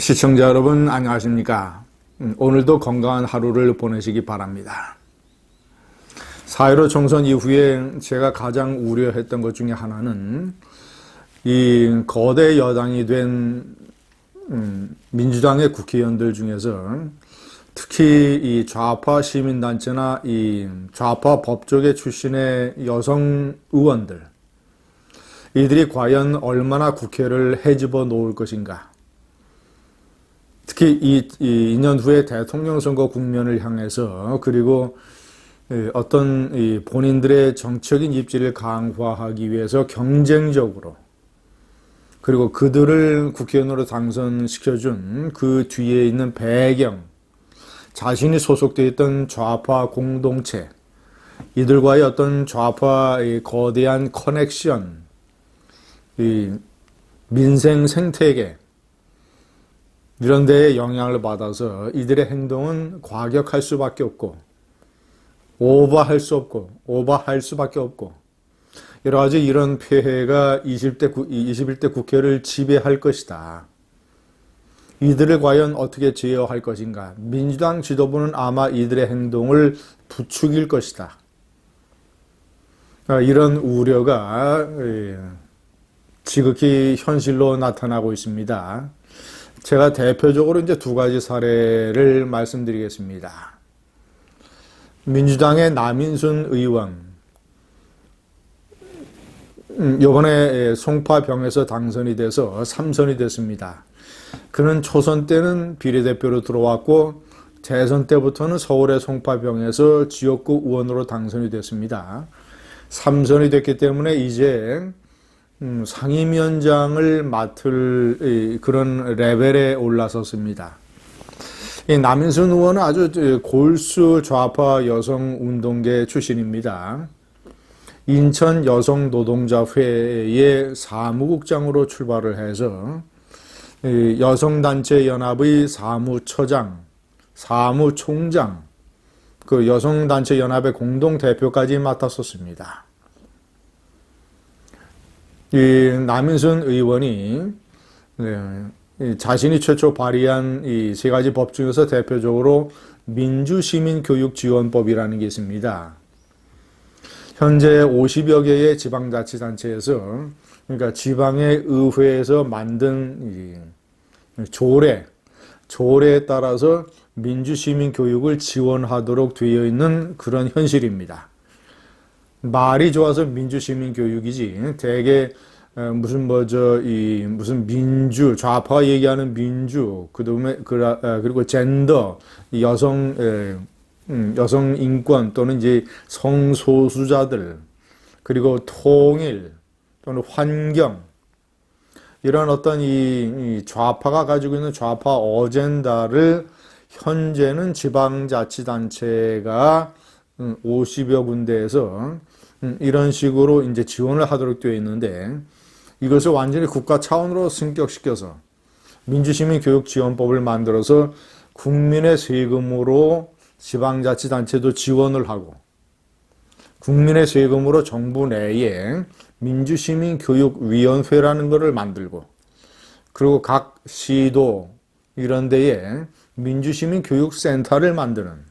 시청자 여러분 안녕하십니까? 오늘도 건강한 하루를 보내시기 바랍니다. 4.15 총선 이후에 제가 가장 우려했던 것 중에 하나는 이 거대 여당이 된 민주당의 국회의원들 중에서 특히 이 좌파 시민단체나 이 좌파 법조계 출신의 여성 의원들, 이들이 과연 얼마나 국회를 헤집어 놓을 것인가. 특히 2년 후에 대통령 선거 국면을 향해서, 그리고 어떤 본인들의 정치적인 입지를 강화하기 위해서 경쟁적으로, 그리고 그들을 국회의원으로 당선시켜준 그 뒤에 있는 배경, 자신이 소속되어 있던 좌파 공동체, 이들과의 어떤 좌파의 거대한 커넥션, 민생 생태계, 이런 데에 영향을 받아서 이들의 행동은 과격할 수밖에 없고, 오버할 수밖에 없고, 여러 가지 이런 폐해가 21대 국회를 지배할 것이다. 이들을 과연 어떻게 제어할 것인가? 민주당 지도부는 아마 이들의 행동을 부추길 것이다. 이런 우려가 지극히 현실로 나타나고 있습니다. 제가 대표적으로 이제 두 가지 사례를 말씀드리겠습니다. 민주당의 남인순 의원, 이번에 송파병에서 당선이 돼서 3선이 됐습니다. 그는 초선 때는 비례대표로 들어왔고 대선 때부터는 서울의 송파병에서 지역구 의원으로 당선이 됐습니다. 3선이 됐기 때문에 이제 상임위원장을 맡을 그런 레벨에 올라섰습니다. 이 남인순 의원은 아주 골수 좌파 여성운동계 출신입니다. 인천 여성노동자회의 사무국장으로 출발을 해서 여성단체연합의 사무처장, 사무총장, 그 여성단체연합의 공동대표까지 맡았었습니다. 이 남인순 의원이 자신이 최초 발의한 이 세 가지 법 중에서 대표적으로 민주시민교육지원법이라는 게 있습니다. 현재 50여 개의 지방자치단체에서, 그러니까 지방의 의회에서 만든 조례에 따라서 민주시민교육을 지원하도록 되어 있는 그런 현실입니다. 말이 좋아서 민주시민교육이지, 대개 무슨 민주, 좌파가 얘기하는 민주, 그리고 젠더, 여성 인권 또는 이제 성소수자들, 그리고 통일 또는 환경, 이런 어떤 이 좌파가 가지고 있는 좌파 어젠다를 현재는 지방자치단체가 50여 군데에서 이런 식으로 이제 지원을 하도록 되어 있는데, 이것을 완전히 국가 차원으로 승격시켜서 민주시민교육지원법을 만들어서 국민의 세금으로 지방자치단체도 지원을 하고, 국민의 세금으로 정부 내에 민주시민교육위원회라는 것을 만들고, 그리고 각 시도 이런 데에 민주시민교육센터를 만드는,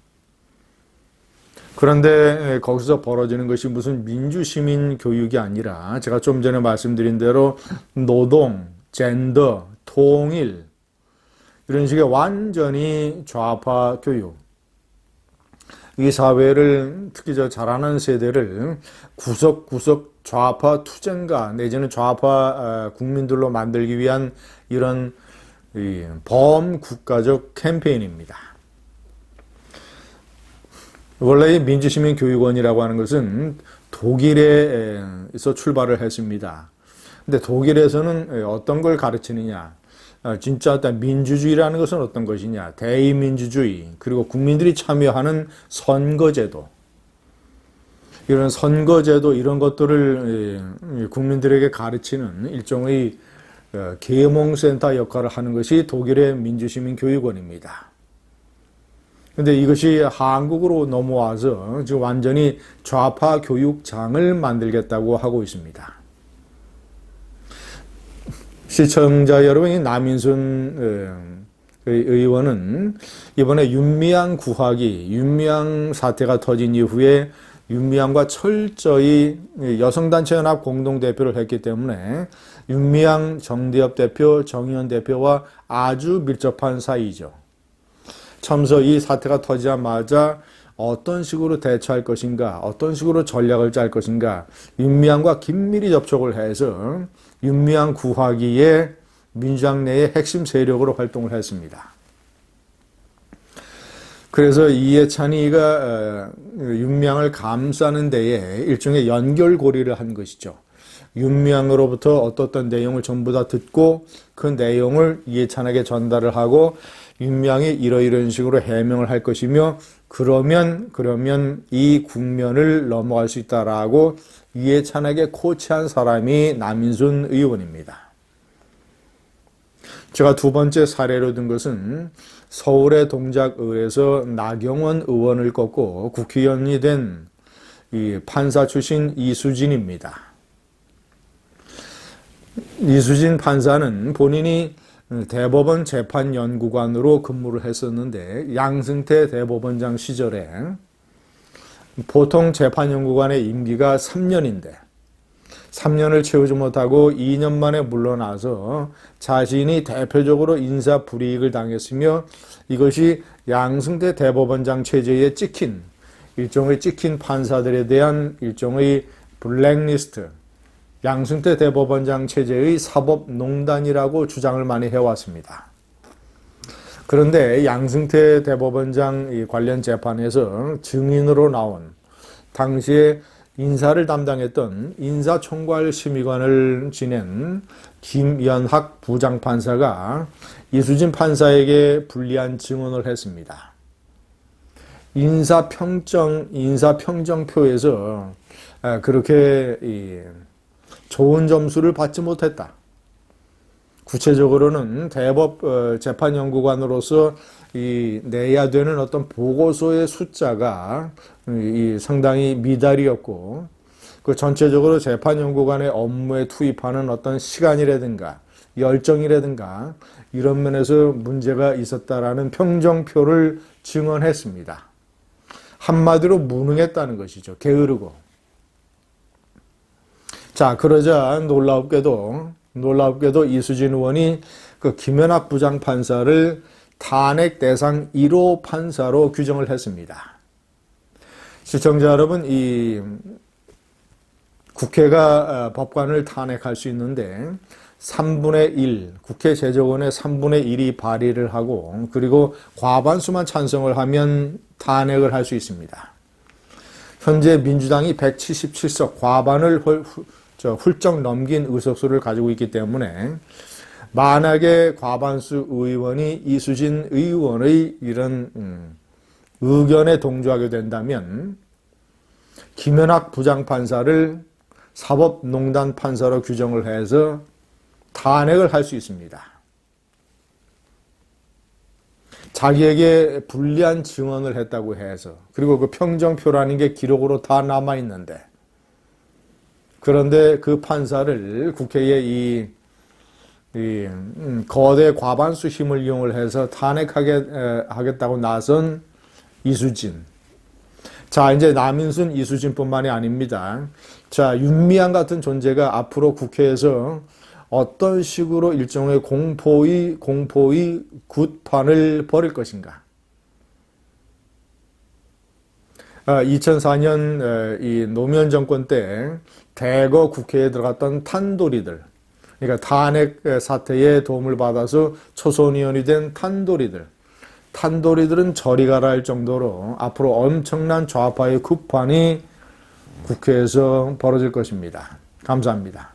그런데 거기서 벌어지는 것이 무슨 민주시민교육이 아니라 제가 좀 전에 말씀드린 대로 노동, 젠더, 통일, 이런 식의 완전히 좌파 교육, 이 사회를, 특히 잘하는 세대를 구석구석 좌파 투쟁가 내지는 좌파 국민들로 만들기 위한 이런 범국가적 캠페인입니다. 원래 이 민주시민교육원이라고 하는 것은 독일에서 출발을 했습니다. 근데 독일에서는 어떤 걸 가르치느냐? 진짜 어떤 민주주의라는 것은 어떤 것이냐? 대의민주주의, 그리고 국민들이 참여하는 선거제도, 이런 선거제도, 이런 것들을 국민들에게 가르치는 일종의 계몽센터 역할을 하는 것이 독일의 민주시민교육원입니다. 근데 이것이 한국으로 넘어와서 지금 완전히 좌파 교육장을 만들겠다고 하고 있습니다. 시청자 여러분이 남인순 의원은 이번에 윤미향 구하기, 윤미향 사태가 터진 이후에 윤미향과 철저히 여성단체연합 공동대표를 했기 때문에 윤미향 정대협 대표, 정의원 대표와 아주 밀접한 사이죠. 참서 이 사태가 터지자마자 어떤 식으로 대처할 것인가, 어떤 식으로 전략을 짤 것인가, 윤미향과 긴밀히 접촉을 해서 윤미향 구하기에 민주당 내의 핵심 세력으로 활동을 했습니다. 그래서 이해찬이가 윤미향을 감싸는 데에 일종의 연결고리를 한 것이죠. 윤미향으로부터 어떤 내용을 전부 다 듣고 그 내용을 이해찬에게 전달을 하고 윤미향이 이런 식으로 해명을 할 것이며 그러면 이 국면을 넘어갈 수 있다라고 이해찬에게 코치한 사람이 남인순 의원입니다. 제가 두 번째 사례로 든 것은 서울의 동작을에서 나경원 의원을 꺾고 국회의원이 된 이 판사 출신 이수진입니다. 이수진 판사는 본인이 대법원 재판연구관으로 근무를 했었는데 양승태 대법원장 시절에 보통 재판연구관의 임기가 3년인데 3년을 채우지 못하고 2년 만에 물러나서 자신이 대표적으로 인사불이익을 당했으며 이것이 양승태 대법원장 체제에 일종의 찍힌 판사들에 대한 일종의 블랙리스트, 양승태 대법원장 체제의 사법농단이라고 주장을 많이 해왔습니다. 그런데 양승태 대법원장 관련 재판에서 증인으로 나온 당시에 인사를 담당했던 인사총괄심의관을 지낸 김연학 부장판사가 이수진 판사에게 불리한 증언을 했습니다. 인사평정표에서 그렇게 좋은 점수를 받지 못했다. 구체적으로는 대법 재판연구관으로서 내야 되는 어떤 보고서의 숫자가 상당히 미달이었고, 그 전체적으로 재판연구관의 업무에 투입하는 어떤 시간이라든가 열정이라든가 이런 면에서 문제가 있었다라는 평정표를 증언했습니다. 한마디로 무능했다는 것이죠. 게으르고. 자, 그러자 놀랍게도 이수진 의원이 그 김연학 부장판사를 탄핵 대상 1호 판사로 규정을 했습니다. 시청자 여러분, 이 국회가 법관을 탄핵할 수 있는데 3분의 1, 국회 제적원의 3분의 1이 발의를 하고 그리고 과반수만 찬성을 하면 탄핵을 할 수 있습니다. 현재 민주당이 177석 과반을 훌쩍 넘긴 의석수를 가지고 있기 때문에 만약에 과반수 의원이 이수진 의원의 이런 의견에 동조하게 된다면 김연학 부장판사를 사법농단 판사로 규정을 해서 탄핵을 할 수 있습니다. 자기에게 불리한 증언을 했다고 해서 그리고 그 평정표라는 게 기록으로 다 남아있는데 그런데 그 판사를 국회의 거대 과반수 힘을 이용을 해서 탄핵하겠다고 나선 이수진. 자, 이제 남인순 이수진뿐만이 아닙니다. 자, 윤미향 같은 존재가 앞으로 국회에서 어떤 식으로 일종의 공포의 굿판을 벌일 것인가. 2004년 이 노무현 정권 때 대거 국회에 들어갔던 탄도리들, 그러니까 탄핵 사태에 도움을 받아서 초선 의원이 된 탄도리들은 저리 가라 할 정도로 앞으로 엄청난 좌파의 굿판이 국회에서 벌어질 것입니다. 감사합니다.